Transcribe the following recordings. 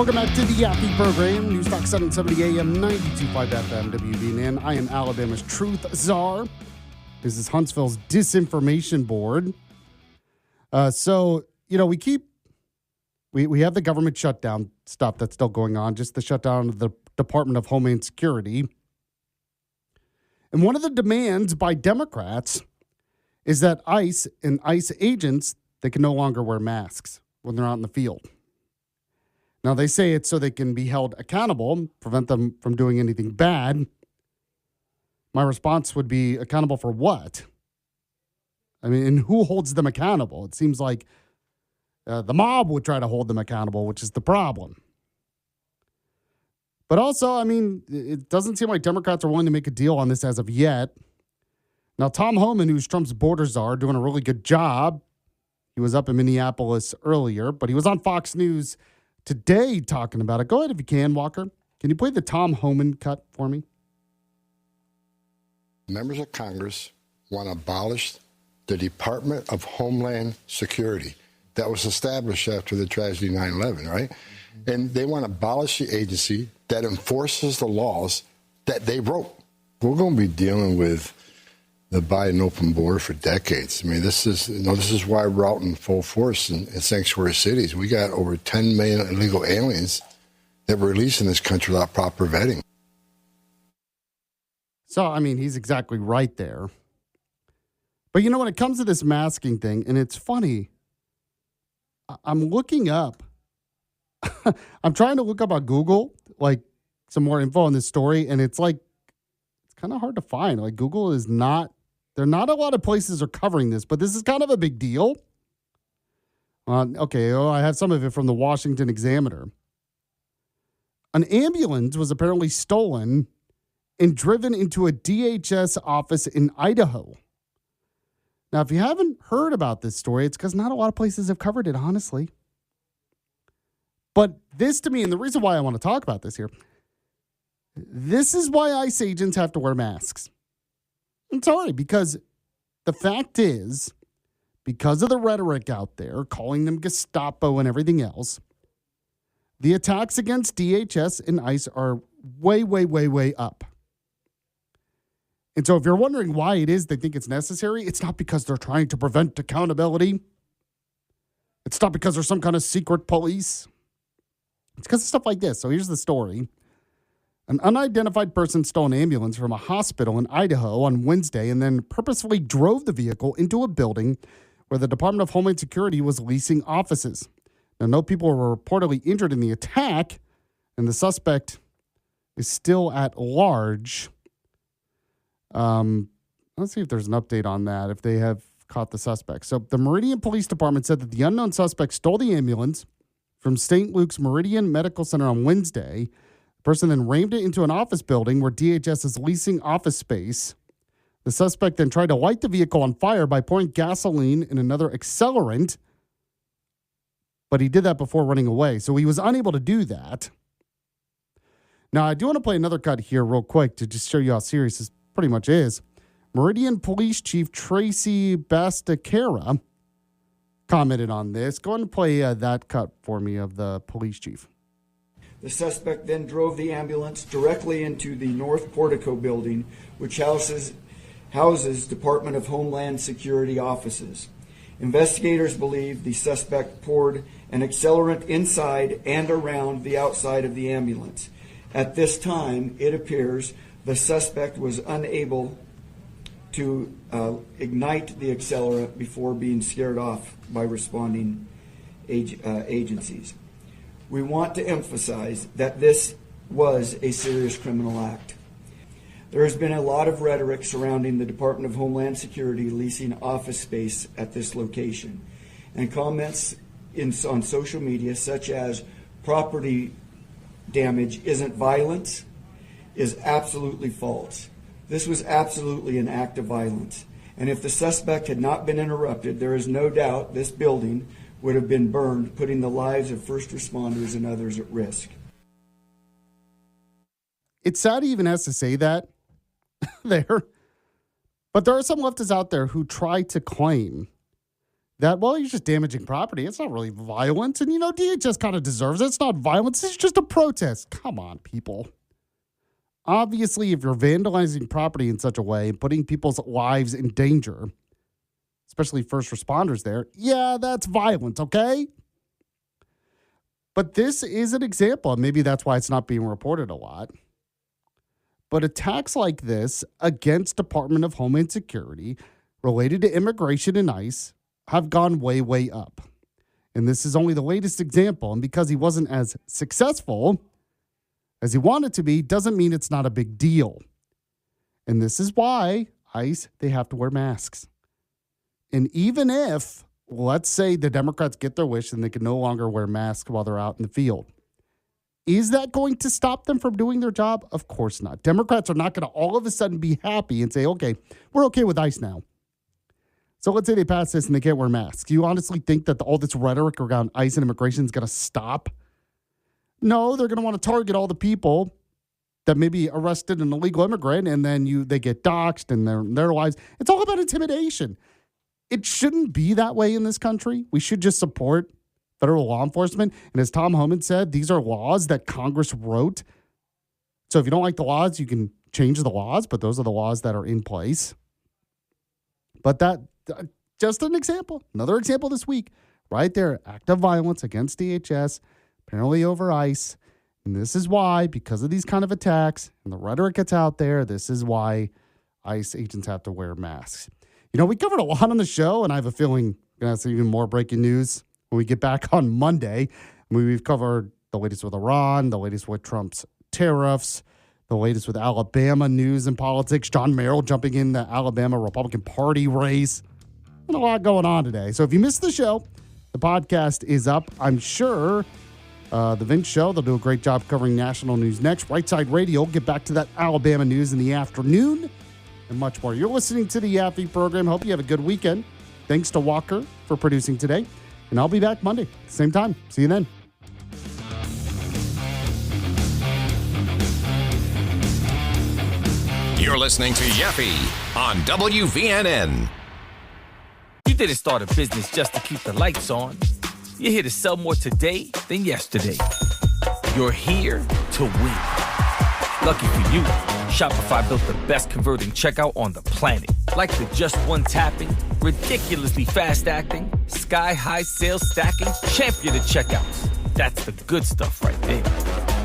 Welcome back to the Yaffee program. News Talk 770 AM, 92.5 FM, WVNN. I am Alabama's Truth Czar. This is Huntsville's Disinformation Board. We have the government shutdown stuff that's still going on, just the shutdown of the Department of Homeland Security. And one of the demands by Democrats is that ICE and ICE agents, they can no longer wear masks when they're out in the field. Now, they say it's so they can be held accountable, prevent them from doing anything bad. My response would be, accountable for what? I mean, and who holds them accountable? It seems like the mob would try to hold them accountable, which is the problem. But also, I mean, it doesn't seem like Democrats are willing to make a deal on this as of yet. Now, Tom Homan, who's Trump's border czar, doing a really good job. He was up in Minneapolis earlier, but he was on Fox News today talking about it. Go ahead if you can, Walker. Can you play the Tom Homan cut for me? Members of Congress want to abolish the Department of Homeland Security that was established after the tragedy 9/11, right? And they want to abolish the agency that enforces the laws that they wrote. We're going to be dealing with the Biden open border for decades. I mean, this is why we're out in full force in sanctuary cities. We got over 10 million illegal aliens that were released in this country without proper vetting. So, I mean, he's exactly right there. But, when it comes to this masking thing, and it's funny, I'm looking up, I'm trying to look up on Google, like, some more info on this story, and it's like, it's kind of hard to find. Like, Google is not, there are not a lot of places are covering this, but this is kind of a big deal. I have some of it from the Washington Examiner. An ambulance was apparently stolen and driven into a DHS office in Idaho. Now, if you haven't heard about this story, it's because not a lot of places have covered it, honestly. But this, to me, and the reason why I want to talk about this here, this is why ICE agents have to wear masks. I'm sorry, because the fact is, because of the rhetoric out there, calling them Gestapo and everything else, the attacks against DHS and ICE are way, way, way, way up. And so if you're wondering why it is they think it's necessary, it's not because they're trying to prevent accountability. It's not because there's some kind of secret police. It's because of stuff like this. So here's the story. An unidentified person stole an ambulance from a hospital in Idaho on Wednesday and then purposefully drove the vehicle into a building where the Department of Homeland Security was leasing offices. Now, no people were reportedly injured in the attack, and the suspect is still at large. Let's see if there's an update on that, if they have caught the suspect. So the Meridian Police Department said that the unknown suspect stole the ambulance from St. Luke's Meridian Medical Center on Wednesday. The person then rammed it into an office building where DHS is leasing office space. The suspect then tried to light the vehicle on fire by pouring gasoline and another accelerant, but he did that before running away. So he was unable to do that. Now, I do want to play another cut here real quick to just show you how serious this pretty much is. Meridian Police Chief Tracy Bastacara commented on this. Go ahead and play that cut for me of the police chief. The suspect then drove the ambulance directly into the North Portico building, which houses Department of Homeland Security offices. Investigators believe the suspect poured an accelerant inside and around the outside of the ambulance. At this time, it appears the suspect was unable to ignite the accelerant before being scared off by responding agencies. We want to emphasize that this was a serious criminal act. There has been a lot of rhetoric surrounding the Department of Homeland Security leasing office space at this location, and comments on social media such as property damage isn't violence is absolutely false. This was absolutely an act of violence, and if the suspect had not been interrupted, there is no doubt this building would have been burned, putting the lives of first responders and others at risk. It's sad he even has to say that there. But there are some leftists out there who try to claim that, well, you're just damaging property. It's not really violence. And, DHS kind of deserves it. It's not violence. It's just a protest. Come on, people. Obviously, if you're vandalizing property in such a way and putting people's lives in danger, especially first responders there, yeah, that's violence, okay? But this is an example, and maybe that's why it's not being reported a lot. But attacks like this against Department of Homeland Security related to immigration and ICE have gone way, way up. And this is only the latest example. And because he wasn't as successful as he wanted to be, doesn't mean it's not a big deal. And this is why ICE, they have to wear masks. And even if, let's say the Democrats get their wish and they can no longer wear masks while they're out in the field, is that going to stop them from doing their job? Of course not. Democrats are not going to all of a sudden be happy and say, okay, we're okay with ICE now. So let's say they pass this and they can't wear masks. Do you honestly think that all this rhetoric around ICE and immigration is going to stop? No, they're going to want to target all the people that may be arrested an illegal immigrant, and then they get doxxed and their lives. It's all about intimidation. It shouldn't be that way in this country. We should just support federal law enforcement. And as Tom Homan said, these are laws that Congress wrote. So if you don't like the laws, you can change the laws, but those are the laws that are in place. But that, just an example, another example this week, right there, act of violence against DHS, apparently over ICE. And this is why, because of these kind of attacks and the rhetoric that's out there, this is why ICE agents have to wear masks. We covered a lot on the show, and I have a feeling we're going to have some even more breaking news when we get back on Monday. We've covered the latest with Iran, the latest with Trump's tariffs, the latest with Alabama news and politics, John Merrill jumping in the Alabama Republican Party race, and a lot going on today. So if you missed the show, the podcast is up. I'm sure the Vince Show, they'll do a great job covering national news next. Right Side Radio, get back to that Alabama news in the afternoon and much more. You're listening to the Yaffee program. Hope you have a good weekend. Thanks to Walker for producing today. And I'll be back Monday, same time. See you then. You're listening to Yaffee on WVNN. You didn't start a business just to keep the lights on. You're here to sell more today than yesterday. You're here to win. Lucky for you, Shopify built the best converting checkout on the planet. Like the just one tapping, ridiculously fast acting, sky-high sales stacking, champion of checkouts. That's the good stuff right there.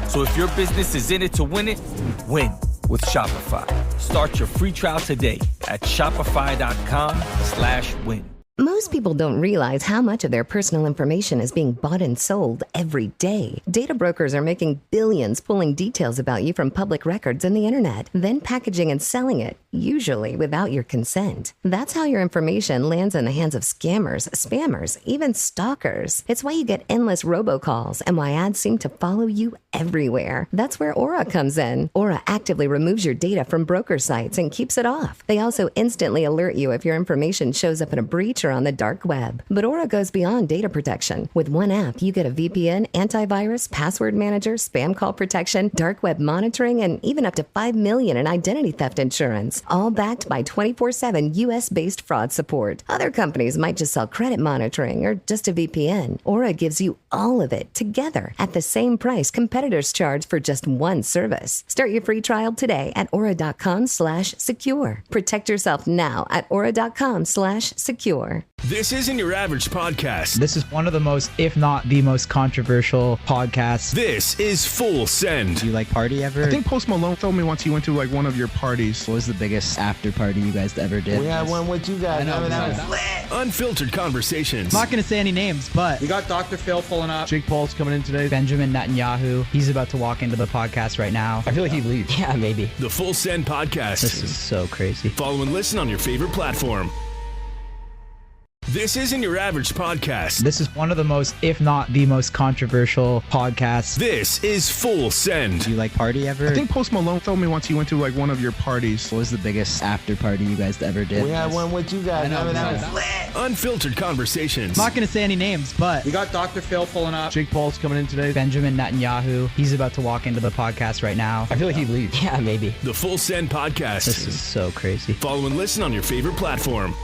So if your business is in it to win it, win with Shopify. Start your free trial today at shopify.com/win. Most people don't realize how much of their personal information is being bought and sold every day. Data brokers are making billions pulling details about you from public records and the internet, then packaging and selling it, usually without your consent. That's how your information lands in the hands of scammers, spammers, even stalkers. It's why you get endless robocalls and why ads seem to follow you everywhere. That's where Aura comes in. Aura actively removes your data from broker sites and keeps it off. They also instantly alert you if your information shows up in a breach or on the dark web. But Aura goes beyond data protection. With one app, you get a VPN, antivirus, password manager, spam call protection, dark web monitoring, and even up to $5 million in identity theft insurance. All backed by 24/7 US-based fraud support. Other companies might just sell credit monitoring or just a VPN. Aura gives you all of it together at the same price competitors charge for just one service. Start your free trial today at aura.com/secure. Protect yourself now at aura.com/secure. This isn't your average podcast. This is one of the most, if not the most controversial podcasts. This is Full Send. Do you like party ever? I think Post Malone told me once he went to like one of your parties. What was the biggest after party you guys ever did? We had one with you guys. I know, that was lit. Unfiltered conversations. I'm not going to say any names, but We got Dr. Phil pulling up. Jake Paul's coming in today. Benjamin Netanyahu, he's about to walk into the podcast right now. I feel like he'd leave. Yeah, maybe. The Full Send podcast. This is so crazy. Follow and listen on your favorite platform. This isn't your average podcast. This is one of the most, if not the most controversial podcasts. This is Full Send. Do you like party ever? I think Post Malone told me once he went to like one of your parties. What was the biggest after party you guys ever did? We had one with you guys. I know, that was lit. Unfiltered conversations. I'm not going to say any names, but We got Dr. Phil pulling up. Jake Paul's coming in today. Benjamin Netanyahu, he's about to walk into the podcast right now. I feel like he'd leave. Yeah, maybe. The Full Send podcast. This is so crazy. Follow and listen on your favorite platform.